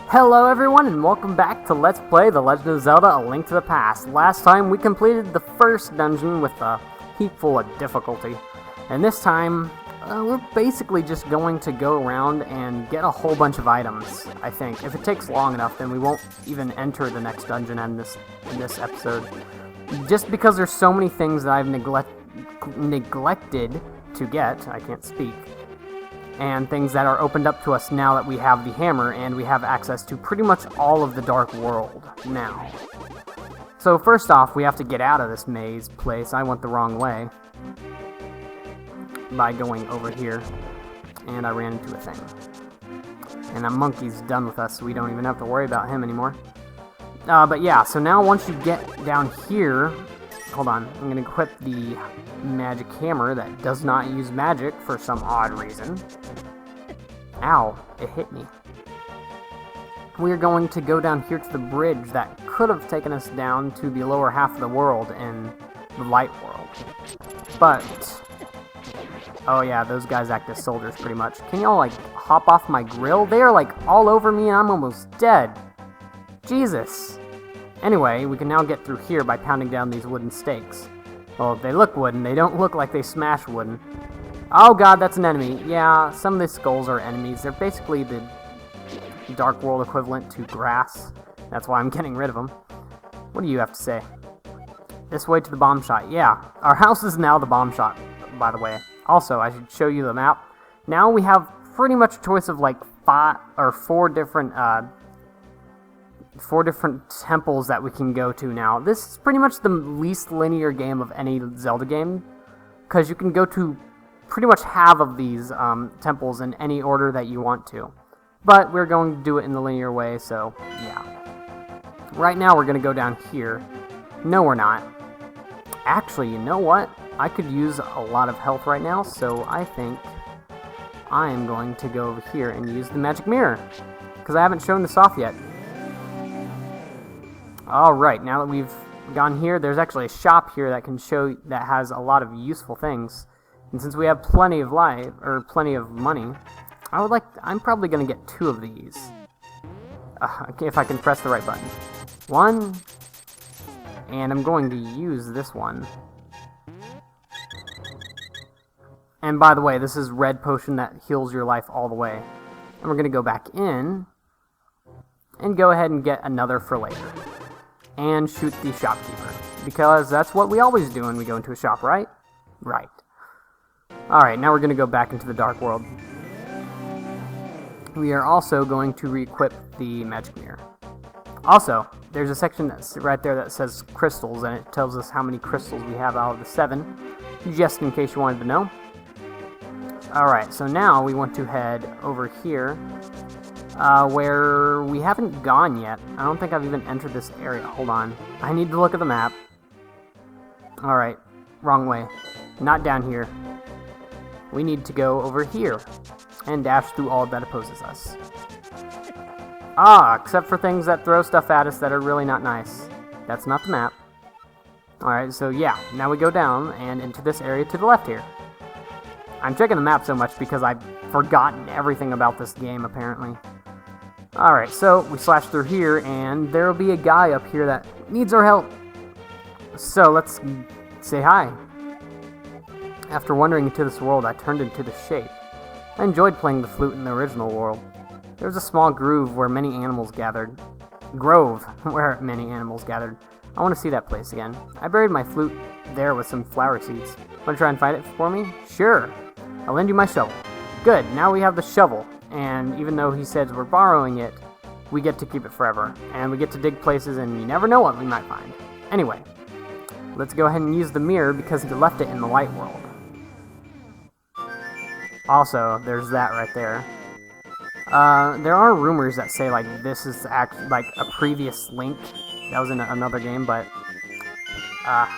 Hello everyone and welcome back to Let's Play The Legend of Zelda: A Link to the Past. Last time we completed the first dungeon with a heap full of difficulty. And this time, we're basically just going to go around and get a whole bunch of items, I think. If it takes long enough, then we won't even enter the next dungeon in this episode. Just because there's so many things that I've neglected to get, I can't speak, and things that are opened up to us now that we have the hammer and we have access to pretty much all of the Dark World now. So first off, we have to get out of this maze place. I went the wrong way by going over here, and I ran into a thing. And that monkey's done with us, so we don't even have to worry about him anymore. But yeah, so now once you get down here, hold on, I'm going to equip the magic hammer that does not use magic for some odd reason. Ow, it hit me. We're going to go down here to the bridge that could have taken us down to the lower half of the world in the light world. But, oh yeah, those guys act as soldiers pretty much. Can y'all like hop off my grill? They are like all over me and I'm almost dead. Jesus. Anyway, we can now get through here by pounding down these wooden stakes. Well, they look wooden, they don't look like they smash wooden. Oh god, that's an enemy. Yeah, some of the skulls are enemies. They're basically the Dark World equivalent to grass. That's why I'm getting rid of them. What do you have to say? This way to the bomb shot. Yeah, our house is now the bomb shot, by the way. Also, I should show you the map. Now we have pretty much a choice of like four different temples that we can go to now. This is pretty much the least linear game of any Zelda game, because you can go to pretty much half of these temples in any order that you want to. But we're going to do it in the linear way, so yeah. Right now we're going to go down here. No, we're not. Actually, you know what? I could use a lot of health right now, so I think I am going to go over here and use the magic mirror, because I haven't shown this off yet. Alright, now that we've gone here, there's actually a shop here that has a lot of useful things. And since we have plenty of plenty of money, I'm probably going to get 2 of these. Okay, if I can press the right button. 1, and I'm going to use this one. And by the way, this is red potion that heals your life all the way. And we're going to go back in and go ahead and get another for later. And shoot the shopkeeper, because that's what we always do when we go into a shop, right? Right. Alright, now we're going to go back into the Dark World. We are also going to re-equip the magic mirror. Also, there's a section that's right there that says crystals, and it tells us how many crystals we have out of the 7, just in case you wanted to know. Alright, so now we want to head over here, where we haven't gone yet. I don't think I've even entered this area. Hold on. I need to look at the map. Alright, wrong way. Not down here. We need to go over here and dash through all that opposes us. Except for things that throw stuff at us that are really not nice. That's not the map. Alright, so yeah, now we go down and into this area to the left here. I'm checking the map so much because I've forgotten everything about this game, apparently. Alright, so we slash through here, and there will be a guy up here that needs our help. So let's say hi. After wandering into this world, I turned into the shape. I enjoyed playing the flute in the original world. There was a small grove where many animals gathered. I want to see that place again. I buried my flute there with some flower seeds. Want to try and find it for me? Sure. I'll lend you my shovel. Good, now we have the shovel. And even though he says we're borrowing it, we get to keep it forever. And we get to dig places, and you never know what we might find. Anyway, let's go ahead and use the mirror because he left it in the light world. Also, there's that right there. There are rumors that say like this is actually like a previous Link that was in another game, but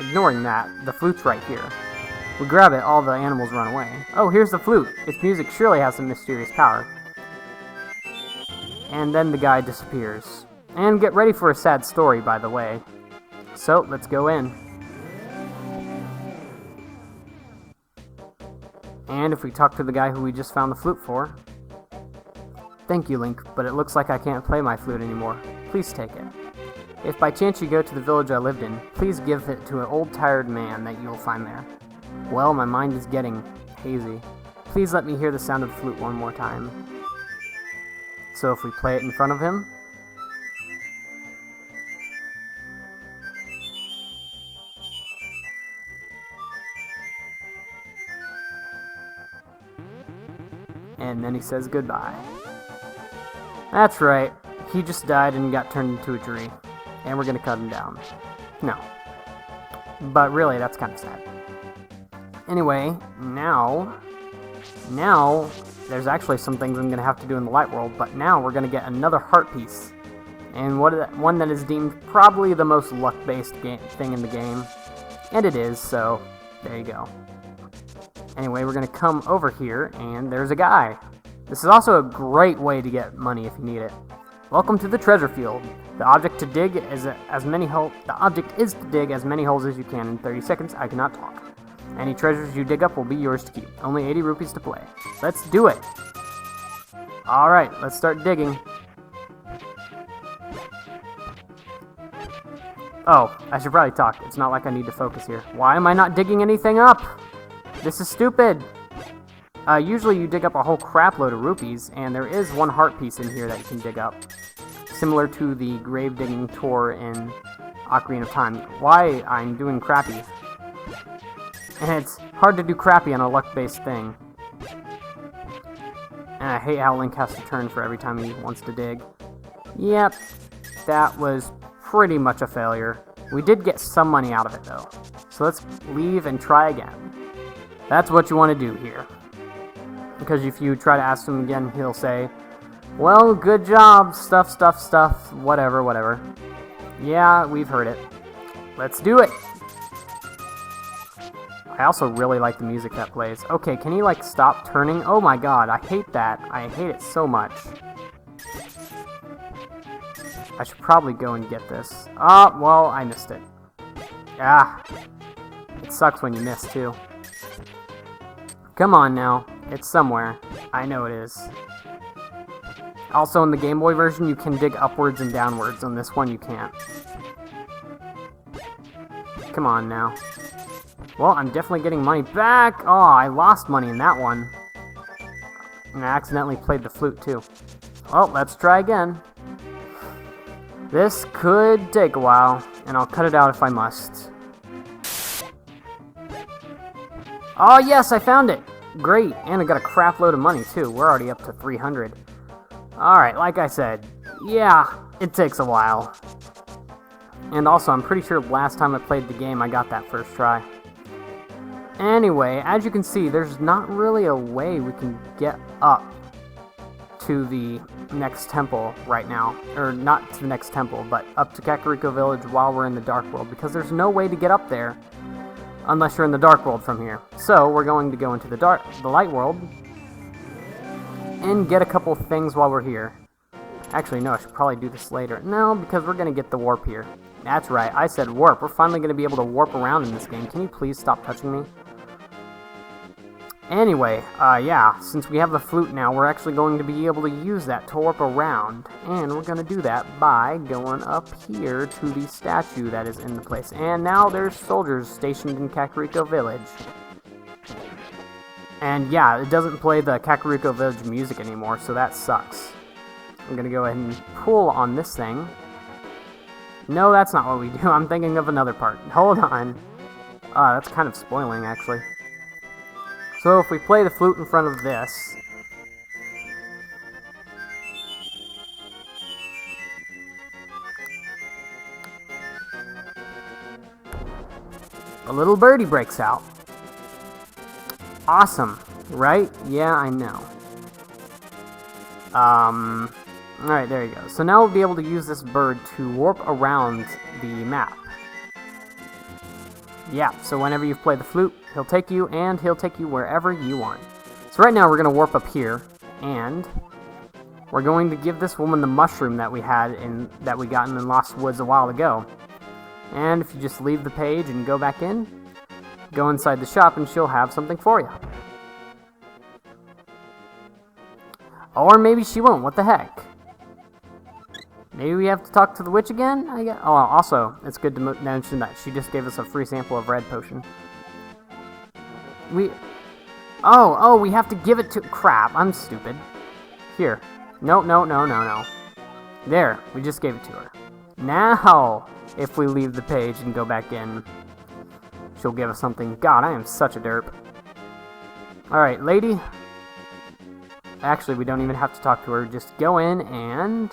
ignoring that, the flute's right here. We grab it, all the animals run away. Oh, here's the flute. Its music surely has some mysterious power. And then the guy disappears. And get ready for a sad story, by the way. So, let's go in. And if we talk to the guy who we just found the flute for, Thank you, Link, but it looks like I can't play my flute anymore. Please take it. If by chance you go to the village I lived in, please give it to an old tired man that you'll find there. Well, my mind is getting hazy. Please let me hear the sound of the flute one more time. So if we play it in front of him... and then he says goodbye. That's right, he just died and got turned into a tree. And we're gonna cut him down. No. But really, that's kind of sad. Anyway, now, there's actually some things I'm gonna have to do in the light world, but now we're gonna get another heart piece. And one that is deemed probably the most luck-based thing in the game. And it is, so there you go. Anyway, we're gonna come over here, and there's a guy. This is also a great way to get money if you need it. Welcome to the treasure field. The object is to dig as many holes as you can in 30 seconds. I cannot talk. Any treasures you dig up will be yours to keep. Only 80 rupees to play. Let's do it. All right, let's start digging. Oh, I should probably talk. It's not like I need to focus here. Why am I not digging anything up? This is stupid. Usually you dig up a whole crap load of rupees, and there is one heart piece in here that you can dig up. Similar to the grave digging tour in Ocarina of Time. Why I'm doing crappy. And it's hard to do crappy on a luck-based thing. And I hate how Link has to turn for every time he wants to dig. Yep, that was pretty much a failure. We did get some money out of it though. So let's leave and try again. That's what you want to do here. Because if you try to ask him again, he'll say, well, good job, stuff, whatever, whatever. Yeah, we've heard it. Let's do it! I also really like the music that plays. Okay, can he, like, stop turning? Oh my god, I hate that. I hate it so much. I should probably go and get this. Ah, well, I missed it. Ah. It sucks when you miss, too. Come on now. It's somewhere. I know it is. Also, in the Game Boy version, you can dig upwards and downwards. On this one, you can't. Come on now. Well, I'm definitely getting money back. Oh, I lost money in that one. And I accidentally played the flute, too. Well, let's try again. This could take a while, and I'll cut it out if I must. Oh, yes, I found it! Great, and I got a crap load of money, too. We're already up to 300. Alright, like I said, yeah, it takes a while. And also, I'm pretty sure last time I played the game, I got that first try. Anyway, as you can see, there's not really a way we can get up to the next temple right now. Or, not to the next temple, but up to Kakariko Village while we're in the Dark World, because there's no way to get up there unless you're in the Dark World from here. So, we're going to go into the Light World and get a couple things while we're here. Actually, no, I should probably do this later. No, because we're going to get the warp here. That's right, I said warp. We're finally going to be able to warp around in this game. Can you please stop touching me? Anyway, yeah, since we have the flute now, we're actually going to be able to use that to warp around. And we're going to do that by going up here to the statue that is in the place. And now there's soldiers stationed in Kakariko Village. And yeah, it doesn't play the Kakariko Village music anymore, so that sucks. I'm going to go ahead and pull on this thing. No, that's not what we do. I'm thinking of another part. Hold on. That's kind of spoiling, actually. So if we play the flute in front of this... a little birdie breaks out. Awesome, right? Yeah, I know. Alright, there you go. So now we'll be able to use this bird to warp around the map. Yeah, so whenever you play the flute, he'll take you, and he'll take you wherever you want. So right now we're going to warp up here, and we're going to give this woman the mushroom that we got in Lost Woods a while ago. And if you just leave the page and go back in, go inside the shop and she'll have something for you. Or maybe she won't. What the heck? Maybe we have to talk to the witch again? I guess. Oh, also, it's good to mention that she just gave us a free sample of red potion. Oh, we have to give it to... Crap, I'm stupid. Here. No. There, we just gave it to her. Now, if we leave the page and go back in, she'll give us something. God, I am such a derp. Alright, lady. Actually, we don't even have to talk to her. Just go in and...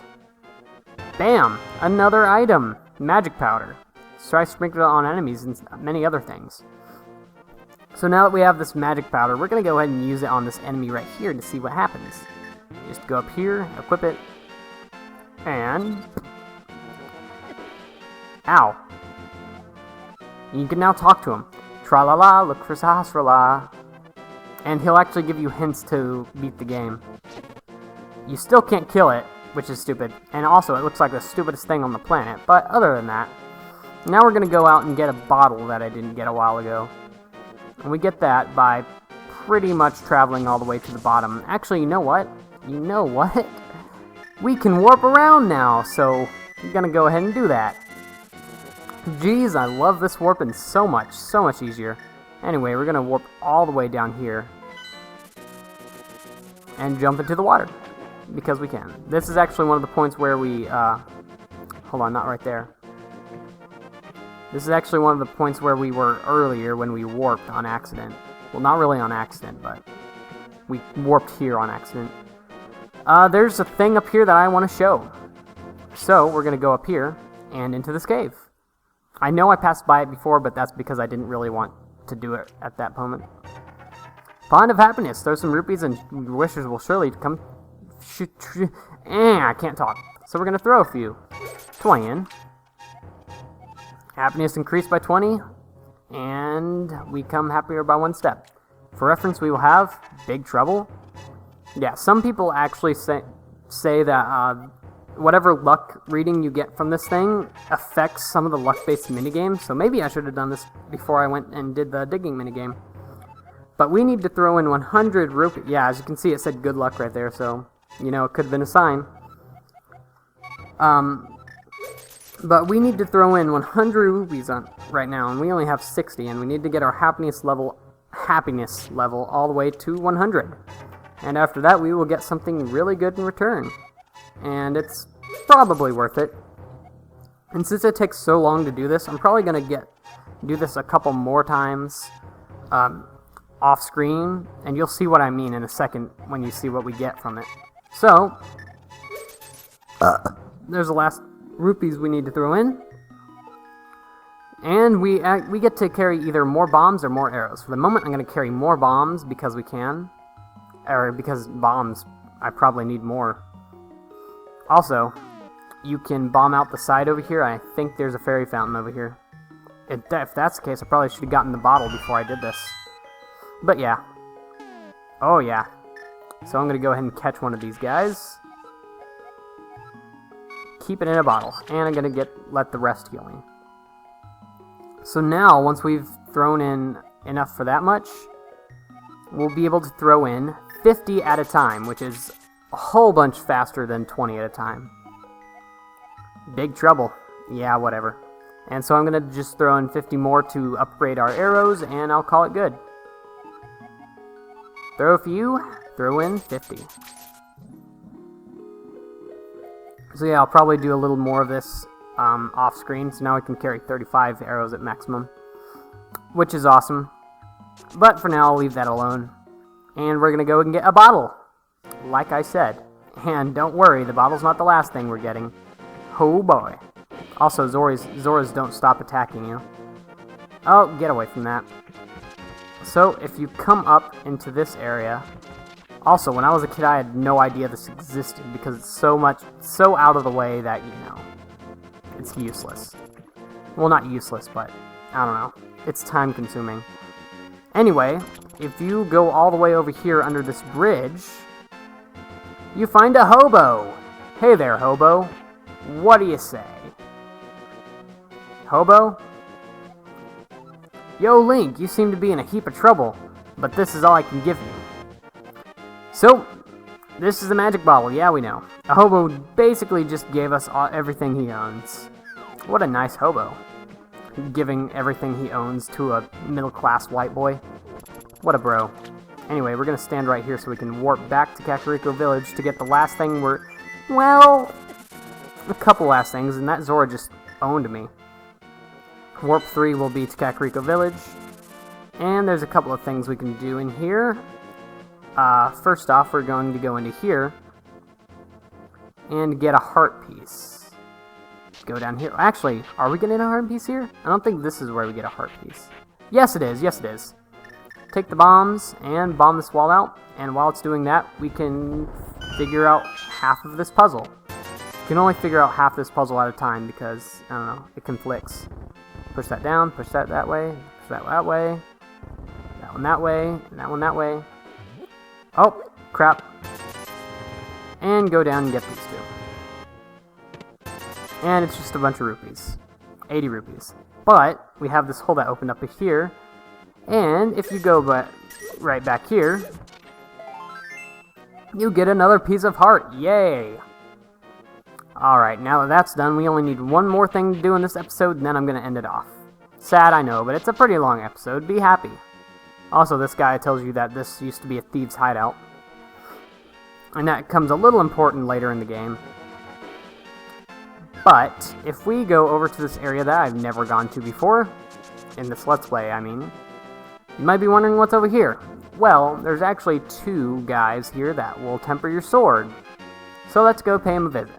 Bam! Another item! Magic powder. Let's try sprinkle it on enemies and many other things. So now that we have this magic powder, we're going to go ahead and use it on this enemy right here to see what happens. Just go up here, equip it, and... Ow. You can now talk to him. Tra-la-la, look for Sahasrala. And he'll actually give you hints to beat the game. You still can't kill it, which is stupid. And also, it looks like the stupidest thing on the planet. But other than that, now we're going to go out and get a bottle that I didn't get a while ago. And we get that by pretty much traveling all the way to the bottom. Actually, you know what? We can warp around now, so we're going to go ahead and do that. Jeez, I love this warping so much easier. Anyway, we're going to warp all the way down here and jump into the water, because we can. This is actually one of the points where we, hold on, not right there. This is actually one of the points where we were earlier when we warped on accident. Well, not really on accident, but we warped here on accident. There's a thing up here that I want to show. So, we're going to go up here and into this cave. I know I passed by it before, but that's because I didn't really want to do it at that moment. Pond of Happiness. Throw some rupees and your wishes will surely come... I can't talk. So we're going to throw a few. 20 in. Happiness increased by 20, and we come happier by 1 step. For reference, we will have Big Trouble. Yeah, some people actually say that whatever luck reading you get from this thing affects some of the luck-based minigames, so maybe I should have done this before I went and did the digging minigame. But we need to throw in 100 rupees. Yeah, as you can see, it said good luck right there, so, you know, it could have been a sign. But we need to throw in 100 rupees on right now, and we only have 60, and we need to get our happiness level all the way to 100. And after that, we will get something really good in return. And it's probably worth it. And since it takes so long to do this, I'm probably going to do this a couple more times off screen, and you'll see what I mean in a second when you see what we get from it. So, there's the last rupees we need to throw in. And we get to carry either more bombs or more arrows. For the moment, I'm going to carry more bombs because we can. Or because bombs, I probably need more. Also, you can bomb out the side over here. I think there's a fairy fountain over here. If that's the case, I probably should have gotten the bottle before I did this. But yeah. Oh yeah. So I'm going to go ahead and catch one of these guys. Keep it in a bottle. And I'm going to let the rest heal me. So now, once we've thrown in enough for that much, we'll be able to throw in 50 at a time, which is a whole bunch faster than 20 at a time. Big trouble. Yeah, whatever. And so I'm going to just throw in 50 more to upgrade our arrows, and I'll call it good. Throw a few, throw in 50. So yeah, I'll probably do a little more of this off screen, so now I can carry 35 arrows at maximum, which is awesome. But for now, I'll leave that alone. And we're going to go and get a bottle, like I said. And don't worry, the bottle's not the last thing we're getting. Oh boy. Also, Zoras don't stop attacking you. Oh, get away from that. So, if you come up into this area... Also, when I was a kid, I had no idea this existed, because it's so out of the way that, you know, it's useless. Well, not useless, but, I don't know. It's time-consuming. Anyway, if you go all the way over here under this bridge, you find a hobo. Hey there, hobo. What do you say? Hobo? Yo, Link, you seem to be in a heap of trouble, but this is all I can give you. So, This is a magic bottle, yeah, we know. A hobo basically just gave us everything he owns. What a nice hobo. Giving everything he owns to a middle-class white boy. What a bro. Anyway, we're gonna stand right here so we can warp back to Kakariko Village to get the last thing well, a couple last things, and that Zora just owned me. Warp 3 will be to Kakariko Village, and there's a couple of things we can do in here. First off, we're going to go into here and get a heart piece. Go down here. Actually, are we getting a heart piece here? I don't think this is where we get a heart piece. Yes, it is. Yes, it is. Take the bombs and bomb this wall out, and while it's doing that, we can figure out half of this puzzle. You can only figure out half this puzzle at a time because, I don't know, it conflicts. Push that down, push that way, push that way, that one that way, and that one that way. Oh, crap. And go down and get these two. And it's just a bunch of rupees. 80 rupees. But we have this hole that opened up here. And if you go right back here, you get another piece of heart. Yay! Alright, now that that's done, we only need one more thing to do in this episode, and then I'm going to end it off. Sad, I know, but it's a pretty long episode. Be happy. Also, this guy tells you that this used to be a thieves' hideout. And that comes a little important later in the game. But, if we go over to this area that I've never gone to before, in this Let's Play, I mean, you might be wondering what's over here. Well, there's actually two guys here that will temper your sword. So let's go pay him a visit.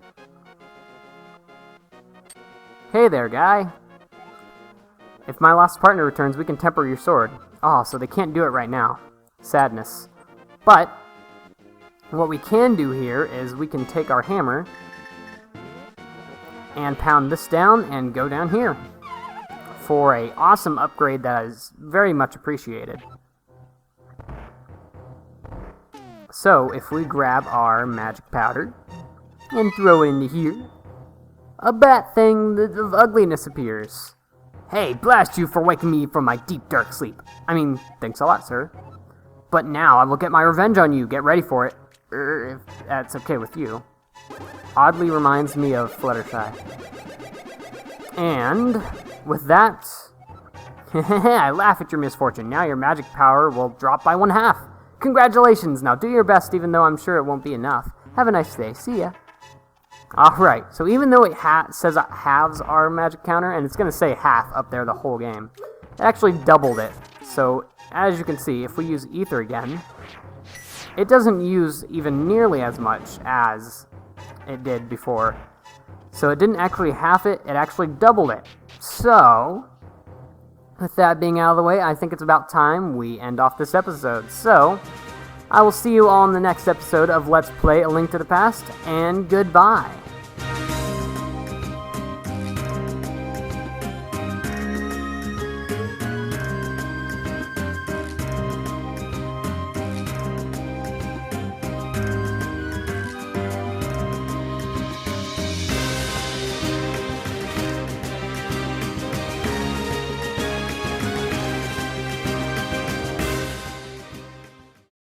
Hey there, guy. If my lost partner returns, we can temper your sword. Oh, so they can't do it right now. Sadness. But, what we can do here is we can take our hammer and pound this down and go down here for an awesome upgrade that is very much appreciated. So, if we grab our magic powder and throw it into here, a bat thing of ugliness appears. Hey, blast you for waking me from my deep dark sleep. I mean, thanks a lot, sir. But now I will get my revenge on you. Get ready for it. If that's okay with you. Oddly reminds me of Fluttershy. And with that, I laugh at your misfortune. Now your magic power will drop by 1/2. Congratulations. Now do your best, even though I'm sure it won't be enough. Have a nice day. See ya. Alright, so even though it says it halves our magic counter, and it's going to say half up there the whole game, it actually doubled it. So, as you can see, if we use Ether again, it doesn't use even nearly as much as it did before. So it didn't actually half it, it actually doubled it. So, with that being out of the way, I think it's about time we end off this episode. So, I will see you all in the next episode of Let's Play A Link to the Past, and goodbye.